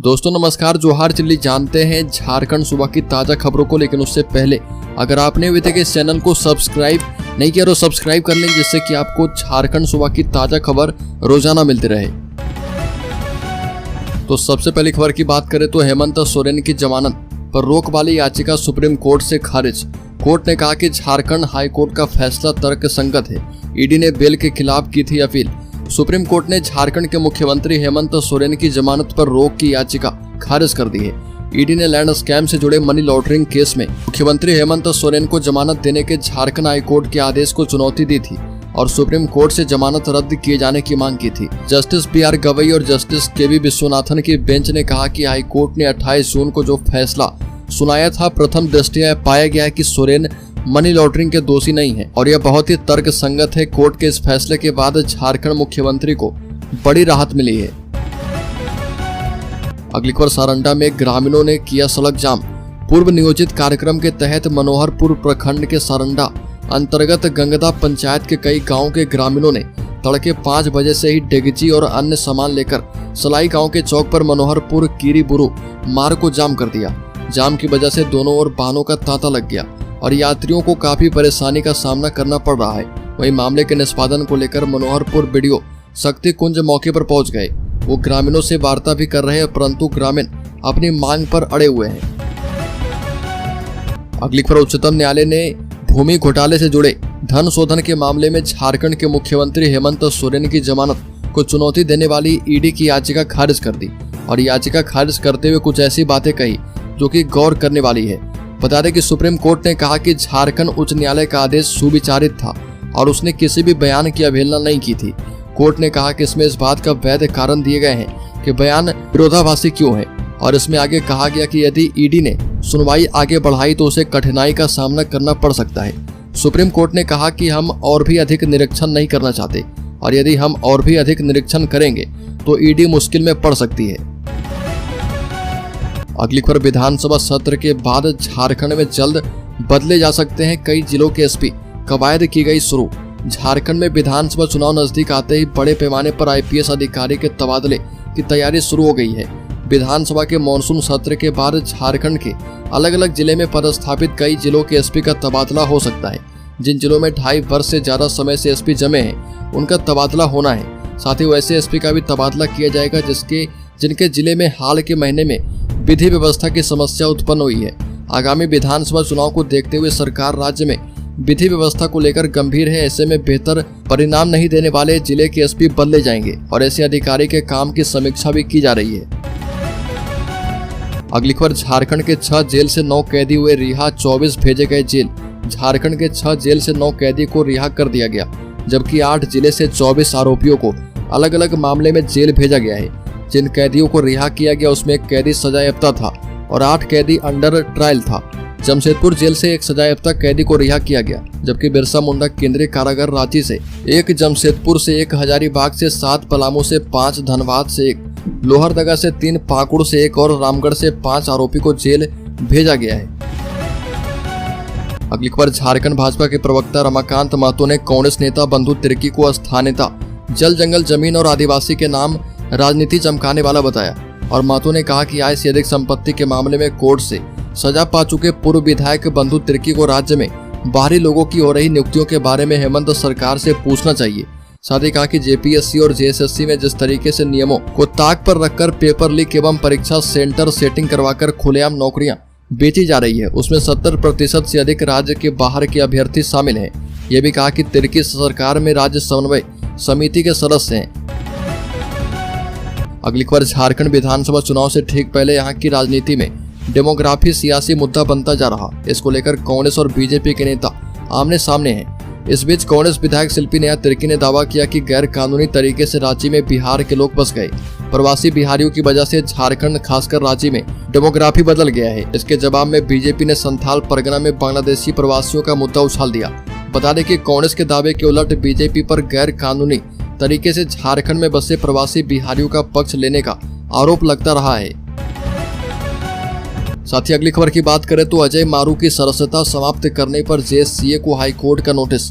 दोस्तों नमस्कार, जोहार चिल्ली। जानते हैं झारखंड सूबा की ताज़ा खबरों को, लेकिन उससे पहले अगर आपने अभी तक इस चैनल को सब्सक्राइब नहीं किया तो सब्सक्राइब कर लें, जिससे कि आपको झारखंड सूबा की ताज़ा खबर रोजाना मिलती रहे। तो सबसे पहली खबर की बात करें तो हेमंत सोरेन की जमानत पर रोक वाली याचिका सुप्रीम कोर्ट से खारिज। कोर्ट ने कहा कि झारखंड हाई कोर्ट का फैसला तर्कसंगत है। ईडी ने बेल के खिलाफ की थी अपील। सुप्रीम कोर्ट ने झारखंड के मुख्यमंत्री हेमंत सोरेन की जमानत पर रोक की याचिका खारिज कर दी है। ईडी ने लैंड स्कैम से जुड़े मनी लॉन्ड्रिंग केस में मुख्यमंत्री हेमंत सोरेन को जमानत देने के झारखंड हाई कोर्ट के आदेश को चुनौती दी थी और सुप्रीम कोर्ट से जमानत रद्द किए जाने की मांग की थी। जस्टिस BR गवई और जस्टिस KV विश्वनाथन की बेंच ने कहा कि हाई कोर्ट ने 28 जून को जो फैसला सुनाया था, प्रथम दृष्टया पाया गया है कि सोरेन मनी लॉन्ड्रिंग के दोषी नहीं है और यह बहुत ही तर्कसंगत है। कोर्ट के इस फैसले के बाद झारखंड मुख्यमंत्री को बड़ी राहत मिली है। अगली खबर, सारंडा में ग्रामीणों ने किया सड़क जाम। पूर्व नियोजित कार्यक्रम के तहत मनोहरपुर प्रखंड के सारंडा अंतर्गत गंगदा पंचायत के कई गांव के ग्रामीणों ने तड़के 5 बजे से ही डेगची और अन्य सामान लेकर सलाई गांव के चौक पर मनोहरपुर कीरीबुरु मार्ग को जाम कर दिया। जाम की वजह से दोनों ओर वाहनों का तांता लग गया और यात्रियों को काफी परेशानी का सामना करना पड़ रहा है। वहीं मामले के निष्पादन को लेकर मनोहरपुर BDO शक्ति कुंज मौके पर पहुंच गए। वो ग्रामीणों से वार्ता भी कर रहे हैं, परंतु ग्रामीण अपनी मांग पर अड़े हुए हैं। अगली खबर, उच्चतम न्यायालय ने भूमि घोटाले से जुड़े धन शोधन के मामले में झारखंड के मुख्यमंत्री हेमंत सोरेन की जमानत को चुनौती देने वाली ईडी की याचिका खारिज कर दी और याचिका खारिज करते हुए कुछ ऐसी बातें कही जो कि गौर करने वाली है। बता दें कि सुप्रीम कोर्ट ने कहा कि झारखंड उच्च न्यायालय का आदेश सुविचारित था और उसने किसी भी बयान की अवहेलना नहीं की थी। कोर्ट ने कहा कि इसमें इस बात का वैध कारण दिए गए हैं कि बयान विरोधाभासी क्यों है और इसमें आगे कहा गया कि यदि ईडी ने सुनवाई आगे बढ़ाई तो उसे कठिनाई का सामना करना पड़ सकता है। सुप्रीम कोर्ट ने कहा कि हम और भी अधिक निरीक्षण नहीं करना चाहते और यदि हम और भी अधिक निरीक्षण करेंगे तो ईडी मुश्किल में पड़ सकती है। अगली खबर, विधानसभा सत्र के बाद झारखंड में जल्द बदले जा सकते हैं कई जिलों के SP। कवायद की गई शुरू। झारखंड में विधानसभा चुनाव नजदीक आते ही बड़े पैमाने पर IPS अधिकारी के तबादले की तैयारी शुरू हो गई है। विधानसभा के मानसून सत्र के बाद झारखंड के अलग अलग जिले में पदस्थापित कई जिलों के SP का तबादला हो सकता है। जिन जिलों में 2.5 वर्ष से ज्यादा समय से SP जमे हैं उनका तबादला होना है। साथ ही वैसे SP का भी तबादला किया जाएगा जिनके जिले में हाल के महीने में विधि व्यवस्था की समस्या उत्पन्न हुई है। आगामी विधानसभा चुनाव को देखते हुए सरकार राज्य में विधि व्यवस्था को लेकर गंभीर है। ऐसे में बेहतर परिणाम नहीं देने वाले जिले के SP बदले जाएंगे और ऐसे अधिकारी के काम की समीक्षा भी की जा रही है। अगली खबर, झारखंड के 6 जेल से 9 कैदी हुए रिहा, 24 भेजे गए जेल। झारखंड के 6 जेल से 9 कैदी को रिहा कर दिया गया, जबकि 8 जिले से 24 आरोपियों को अलग अलग मामले में जेल भेजा गया है। जिन कैदियों को रिहा किया गया उसमें एक कैदी सजायाफ्ता था और 8 कैदी अंडर ट्रायल था। जमशेदपुर जेल से एक सजायाफ्ता कैदी को रिहा किया गया, जबकि बिरसा मुंडा केंद्रीय कारागार रांची से 1, जमशेदपुर से 1, हजारीबाग से 7, पलामू से 5, धनबाद से 1, लोहरदगा से 3, पाकुड़ से 1 और रामगढ़ से 5 आरोपी को जेल भेजा गया है। अगली खबर, झारखंड भाजपा के प्रवक्ता रमाकांत महतो ने कांग्रेस नेता बंधु तिर्की को स्थानीयता, जल जंगल जमीन और आदिवासी के नाम राजनीति चमकाने वाला बताया और महतो ने कहा कि आय से अधिक संपत्ति के मामले में कोर्ट से सजा पा चुके पूर्व विधायक बंधु तिर्की को राज्य में बाहरी लोगों की हो रही नियुक्तियों के बारे में हेमंत सरकार से पूछना चाहिए। साथ ही कहा कि JPSC और JSSC में जिस तरीके से नियमों को ताक पर रखकर पेपर लीक एवं परीक्षा सेंटर सेटिंग करवाकर खुलेआम नौकरियां बेची जा रही है, उसमें 70% से अधिक राज्य के बाहर के अभ्यर्थी शामिल हैं। ये भी कहा कि तिर्की सरकार में राज्य समन्वय समिति के सदस्य हैं। अगली खबर, झारखंड विधानसभा चुनाव से ठीक पहले यहाँ की राजनीति में डेमोग्राफी सियासी मुद्दा बनता जा रहा। इसको लेकर कांग्रेस और BJP के नेता आमने सामने हैं। इस बीच कांग्रेस विधायक शिल्पी नेहा तिर्की ने दावा किया कि गैर कानूनी तरीके से रांची में बिहार के लोग बस गए। प्रवासी बिहारियों की वजह से झारखंड खासकर रांची में डेमोग्राफी बदल गया है। इसके जवाब में BJP ने संथाल परगना में बांग्लादेशी प्रवासियों का मुद्दा उछाल दिया। बता दें कि कांग्रेस के दावे के उलट BJP पर गैर कानूनी तरीके से झारखंड में बसे प्रवासी बिहारियों का पक्ष लेने का आरोप लगता रहा है। साथ ही अगली खबर की बात करें तो अजय मारू की सदस्यता समाप्त करने पर JSCA को हाई कोर्ट का नोटिस।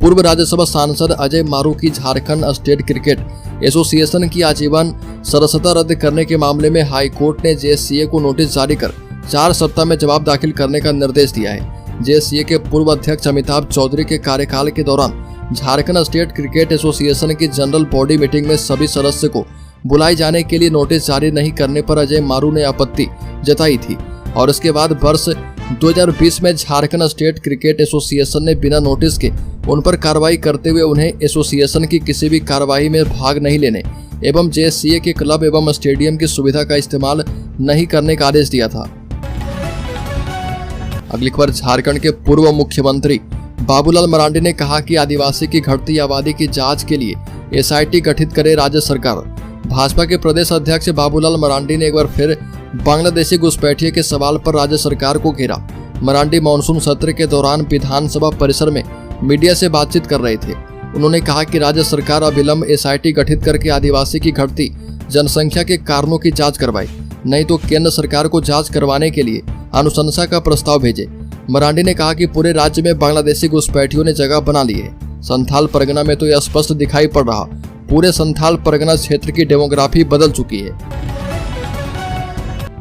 पूर्व राज्यसभा सांसद अजय मारू की झारखंड स्टेट क्रिकेट एसोसिएशन की आजीवन सदस्यता रद्द करने के मामले में हाई कोर्ट ने जेएससीए को नोटिस जारी कर 4 सप्ताह में जवाब दाखिल करने का निर्देश दिया है। जेएससीए के पूर्व अध्यक्ष अमिताभ चौधरी के कार्यकाल के दौरान झारखंड स्टेट क्रिकेट एसोसिएशन की जनरल बॉडी मीटिंग में सभी सदस्य को बुलाए जाने के लिए नोटिस जारी नहीं करने पर अजय मारू ने आपत्ति जताई थी और इसके बाद वर्ष 2020 में झारखंड स्टेट क्रिकेट एसोसिएशन ने बिना नोटिस के उन पर कार्रवाई करते हुए उन्हें एसोसिएशन की किसी भी कार्रवाई में भाग नहीं लेने एवं जेएससीए के क्लब एवं स्टेडियम की सुविधा का इस्तेमाल नहीं करने का आदेश दिया था। अगली खबर, झारखंड के पूर्व मुख्यमंत्री बाबूलाल मरांडी ने कहा कि आदिवासी की घटती आबादी की जांच के लिए एसआईटी गठित करे राज्य सरकार। भाजपा के प्रदेश अध्यक्ष बाबूलाल मरांडी ने एक बार फिर बांग्लादेशी घुसपैठियों के सवाल पर राज्य सरकार को घेरा। मरांडी मानसून सत्र के दौरान विधानसभा परिसर में मीडिया से बातचीत कर रहे थे। उन्होंने कहा कि राज्य सरकार अविलंब एसआईटी गठित करके आदिवासी की घटती जनसंख्या के कारणों की जांच करवाए, नहीं तो केंद्र सरकार को जांच करवाने के लिए अनुशंसा का प्रस्ताव भेजे। मरांडी ने कहा कि पूरे राज्य में बांग्लादेशी घुसपैठियों ने जगह बना ली है। संथाल परगना में तो यह स्पष्ट दिखाई पड़ रहा, पूरे संथाल परगना क्षेत्र की डेमोग्राफी बदल चुकी है।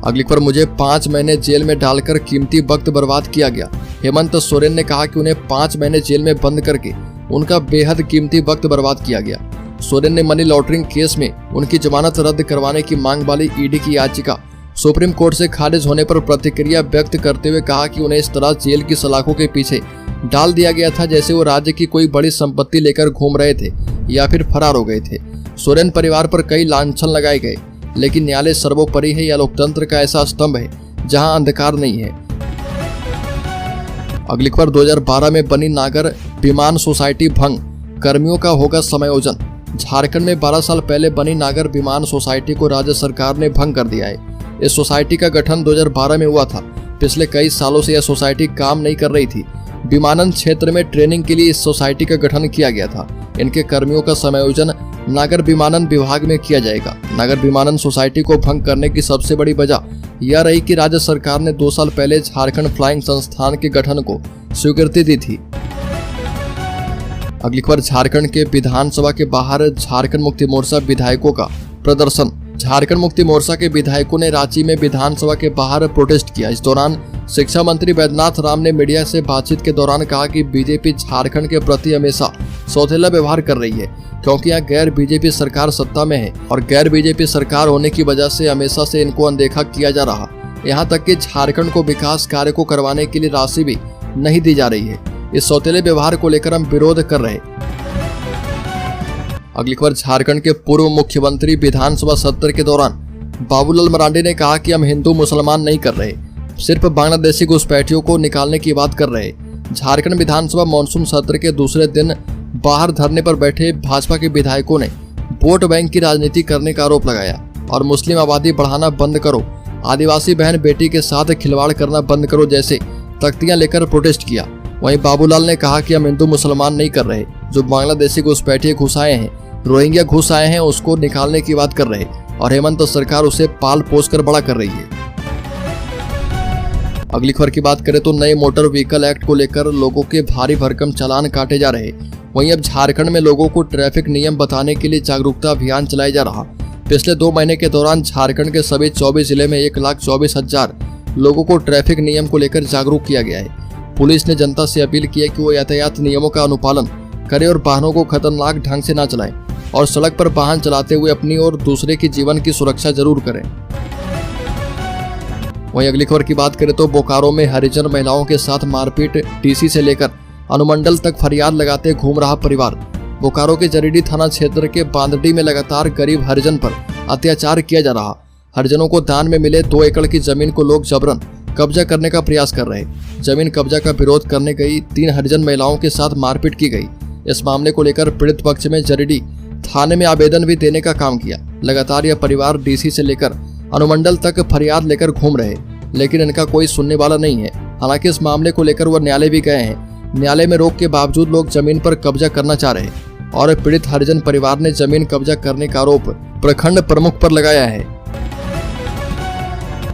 अगली खबर, मुझे 5 महीने जेल में डालकर कीमती वक्त बर्बाद किया गया। हेमंत सोरेन ने कहा कि उन्हें 5 महीने जेल में बंद करके उनका बेहद कीमती वक्त बर्बाद किया गया। सोरेन ने मनी लॉन्ड्रिंग केस में उनकी जमानत रद्द करवाने की मांग वाली ईडी की याचिका सुप्रीम कोर्ट से खारिज होने पर प्रतिक्रिया व्यक्त करते हुए कहा कि उन्हें इस तरह जेल की सलाखों के पीछे डाल दिया गया था जैसे वो राज्य की कोई बड़ी संपत्ति लेकर घूम रहे थे या फिर फरार हो गए थे। सोरेन परिवार पर कई लांछन लगाए गए, लेकिन न्यायालय सर्वोपरि है या लोकतंत्र का ऐसा स्तंभ है जहां अंधकार नहीं है। अगली खबर, 2012 में बनी नागर विमान सोसाइटी भंग, कर्मियों का होगा समायोजन। झारखंड में 12 साल पहले बनी नागर विमान सोसाइटी को राज्य सरकार ने भंग कर दिया है। इस सोसाइटी का गठन 2012 में हुआ था। पिछले कई सालों से यह सोसाइटी काम नहीं कर रही थी। विमानन क्षेत्र में ट्रेनिंग के लिए इस सोसाइटी का गठन किया गया था। इनके कर्मियों का समायोजन नागर विमानन विभाग में किया जाएगा। नागर विमानन सोसाइटी को भंग करने की सबसे बड़ी वजह यह रही कि राज्य सरकार ने 2 साल पहले झारखंड फ्लाइंग संस्थान के गठन को स्वीकृति दी थी। अगली खबर, झारखंड के विधानसभा के बाहर झारखंड मुक्ति मोर्चा विधायकों का प्रदर्शन। झारखंड मुक्ति मोर्चा के विधायकों ने रांची में विधानसभा के बाहर प्रोटेस्ट किया। इस दौरान शिक्षा मंत्री वैद्यनाथ राम ने मीडिया से बातचीत के दौरान कहा कि बीजेपी झारखंड के प्रति हमेशा सौतेला व्यवहार कर रही है, क्योंकि यहाँ गैर बीजेपी सरकार सत्ता में है और गैर बीजेपी सरकार होने की वजह से हमेशा से इनको अनदेखा किया जा रहा। यहाँ तक कि झारखंड को विकास कार्य को करवाने के लिए राशि भी नहीं दी जा रही है। इस सौतेले व्यवहार को लेकर हम विरोध कर रहे। अगली खबर, झारखंड के पूर्व मुख्यमंत्री विधानसभा सत्र के दौरान बाबूलाल मरांडी ने कहा कि हम हिंदू मुसलमान नहीं कर रहे, सिर्फ बांग्लादेशी घुसपैठियों को निकालने की बात कर रहे। झारखंड विधानसभा मानसून सत्र के दूसरे दिन बाहर धरने पर बैठे भाजपा के विधायकों ने वोट बैंक की राजनीति करने का आरोप लगाया और मुस्लिम आबादी बढ़ाना बंद करो, आदिवासी बहन बेटी के साथ खिलवाड़ करना बंद करो जैसे तख्तियां लेकर प्रोटेस्ट किया। वहीं बाबूलाल ने कहा कि हम हिंदू मुसलमान नहीं कर रहे, जो बांग्लादेशी घुसपैठिए घुस आए हैं, रोहिंग्या घुस आए हैं, उसको निकालने की बात कर रहे और हेमंत सरकार उसे पाल पोस कर बड़ा कर रही है। अगली खबर की बात करें तो नए मोटर व्हीकल एक्ट को लेकर लोगों के भारी भरकम चालान काटे जा रहे। वहीं अब झारखंड में लोगों को ट्रैफिक नियम बताने के लिए जागरूकता अभियान चलाया जा रहा। पिछले 2 महीने के दौरान झारखंड के सभी 24 जिले में 1,24,000 लोगों को ट्रैफिक नियम को लेकर जागरूक किया गया है। पुलिस ने जनता से अपील की है कि वो यातायात नियमों का अनुपालन करें और वाहनों को खतरनाक ढंग से न चलाएं और सड़क पर वाहन चलाते हुए अपनी और दूसरे की जीवन की सुरक्षा जरूर करें। वहीं अगली खबर की बात करें तो बोकारो में हरिजन महिलाओं के साथ मारपीट, डीसी से लेकर अनुमंडल तक फरियाद लगाते घूम रहा परिवार। बोकारो के जरीडी थाना क्षेत्र के बांदडी में लगातार गरीब हरिजन पर अत्याचार किया जा रहा। हरिजनों को दान में मिले 2 एकड़ की जमीन को लोग जबरन कब्जा करने का प्रयास कर रहे। जमीन कब्जा का विरोध करने गई 3 हरिजन महिलाओं के साथ मारपीट की गई। इस मामले को लेकर पीड़ित पक्ष में जरीडी थाने में आवेदन भी देने का काम किया। लगातार यह परिवार डीसी से लेकर अनुमंडल तक फरियाद लेकर घूम रहे, लेकिन इनका कोई सुनने वाला नहीं है। हालांकि इस मामले को लेकर वह न्यायालय भी गए हैं। न्यायालय में रोक के बावजूद लोग जमीन पर कब्जा करना चाह रहे और पीड़ित हरिजन परिवार ने जमीन कब्जा करने का आरोप प्रखंड प्रमुख पर लगाया है।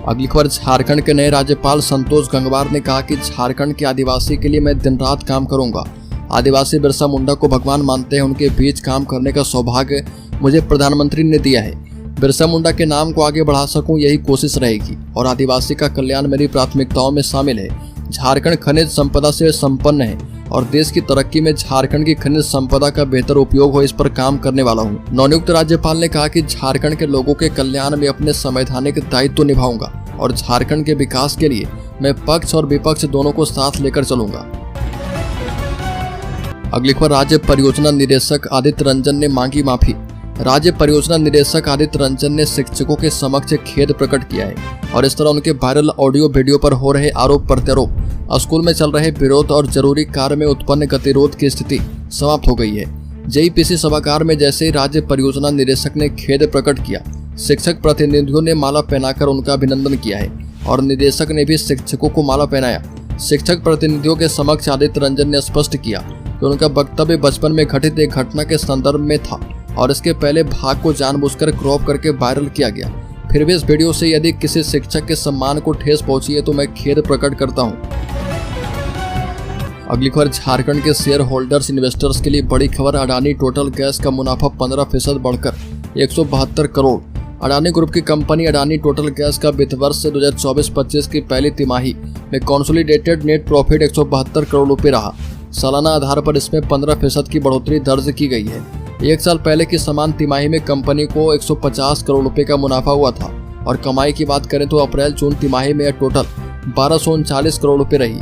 अगली खबर, झारखंड के नए राज्यपाल संतोष गंगवार ने कहा कि झारखंड के आदिवासी के लिए मैं दिन रात काम करूंगा आदिवासी बिरसा मुंडा को भगवान मानते हैं। उनके बीच काम करने का सौभाग्य मुझे प्रधानमंत्री ने दिया है। बिरसा मुंडा के नाम को आगे बढ़ा सकूं, यही कोशिश रहेगी और आदिवासी का कल्याण मेरी प्राथमिकताओं में शामिल है। झारखंड खनिज संपदा से संपन्न है और देश की तरक्की में झारखंड की खनिज संपदा का बेहतर उपयोग हो, इस पर काम करने वाला हूँ। नवनियुक्त राज्यपाल ने कहा कि झारखंड के लोगों के कल्याण में अपने संवैधानिक दायित्व निभाऊंगा और झारखंड के विकास के लिए मैं पक्ष और विपक्ष दोनों को साथ लेकर चलूंगा। अगली खबर, राज्य परियोजना निदेशक आदित्य रंजन ने मांगी माफी। राज्य परियोजना निदेशक आदित्य रंजन ने शिक्षकों के समक्ष खेद प्रकट किया है और इस तरह उनके वायरल ऑडियो वीडियो पर हो रहे आरोप प्रत्यारोप, स्कूल में चल रहे विरोध और जरूरी कार्य में उत्पन्न गतिरोध की स्थिति समाप्त हो गई है। जेईपीसी सभागार में जैसे ही राज्य परियोजना निदेशक ने खेद प्रकट किया, शिक्षक प्रतिनिधियों ने माला पहनाकर उनका अभिनंदन किया है और निदेशक ने भी शिक्षकों को माला पहनाया। शिक्षक प्रतिनिधियों के समक्ष आदित्य रंजन ने स्पष्ट किया कि उनका वक्तव्य बचपन में घटित एक घटना के संदर्भ में था और इसके पहले भाग को जानबूझकर क्रॉप करके वायरल किया गया। फिर भी इस वीडियो से यदि किसी शिक्षक के सम्मान को ठेस पहुंची है तो मैं खेद प्रकट करता हूं। अगली खबर, झारखंड के शेयर होल्डर्स इन्वेस्टर्स के लिए बड़ी खबर। अडानी टोटल गैस का मुनाफा 15% बढ़कर 172 करोड़। अडानी ग्रुप की कंपनी अडानी टोटल गैस का वित्त वर्ष 2024-25 की पहली तिमाही में कंसोलिडेटेड नेट प्रॉफिट 172 करोड़ रुपए रहा। सालाना आधार पर इसमें 15% की बढ़ोतरी दर्ज की गई है। एक साल पहले की समान तिमाही में कंपनी को 150 करोड़ रुपए का मुनाफा हुआ था और कमाई की बात करें तो अप्रैल-जून तिमाही में यह टोटल 1239 करोड़ रुपए रही।